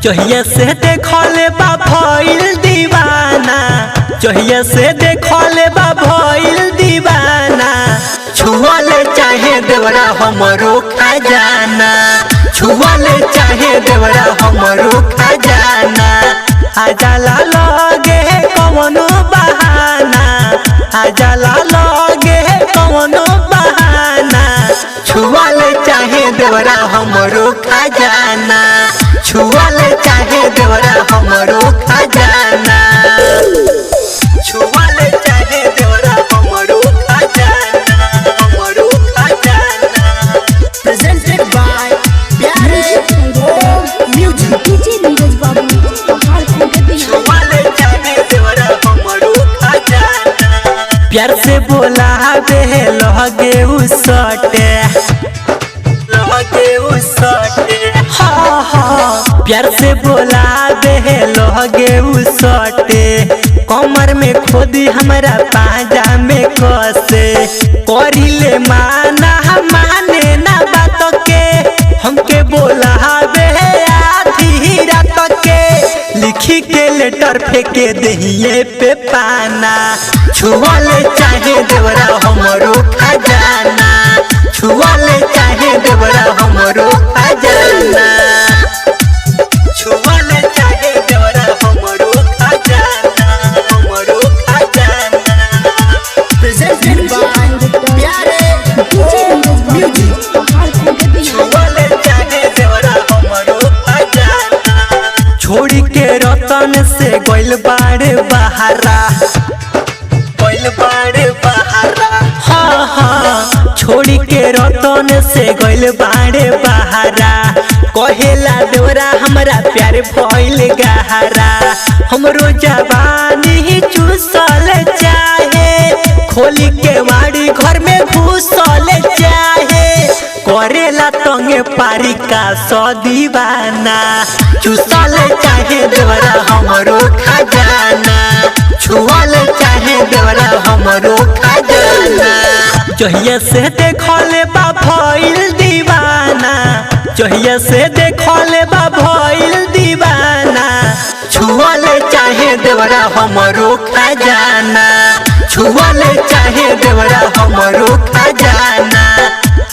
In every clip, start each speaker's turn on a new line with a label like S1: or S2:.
S1: जहिया से देखले बा भइल दीवाना, जहिया से देखले बा भइल दीवाना। छुआले चाहे देवरा हमरो खजाना, छुआले चाहे देवरा हमरो खजाना। आजाला लगे कवनो बहाना, आजाला लगे कवनो बहाना। छुआले चाहे देवरा हमरो खजाना, छुआले चाहे देवरा हमरो खजाना। छुआले चाहे देवरा हमरो खजाना, हमरो खजाना।
S2: presented by प्यारे म्यूजिक
S1: छुआले चाहे देवरा हमरो खजाना। प्यार से बोला बे लगे उ सटे, लगे उ सटे। हाँ हाँ प्यार से बोला बे लगे उ सटे। कमर में खोदी हमारा पाजा में कसे। करिले माना माने ना बात के, हमके बोला बे आधी रात के। लिखी के लेटर फेंके दहिए पे पाना। छुआले चाहे देवरा हमरो खजाना, छुआले चाहे देवरा हमरो खजाना। छुआले चाहे देवरा हमरो खजाना, हमरो खजाना।
S2: presented by प्यारे म्यूजिक
S1: छुआले चाहे देवरा हमरो खजाना। छोड़ी के रतन से गइल बाड़े बहारा, गइल बाड़े बहारा। हाँ हाँ छोड़ी के रतन से गइल बाड़े बहारा। कहेला देवरा हमरा प्यार भइल गहरा। हमरो जवानी चूसल चाहे, खोली के वाड़ी घर में घुसल चाहे। करेला तंगे पारी का सौ दीवाना। चूसल चाहे देवरा हमरो खजाना, छुआल चाहे देवरा हमरो खजाना। जहिया से देखले बा भइल दीवाना, जहिया से देखले बा भइल दीवाना। छुआल चाहे देवरा हमरो खजाना, छुआल चाहे देवरा हमरो खजाना।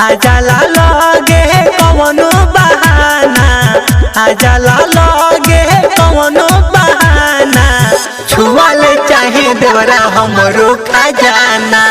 S1: आजाला लगे कवनो बहाना, आजाला लगे कवनो बहाना। छुआले चाहे देवरा हमरो खजाना।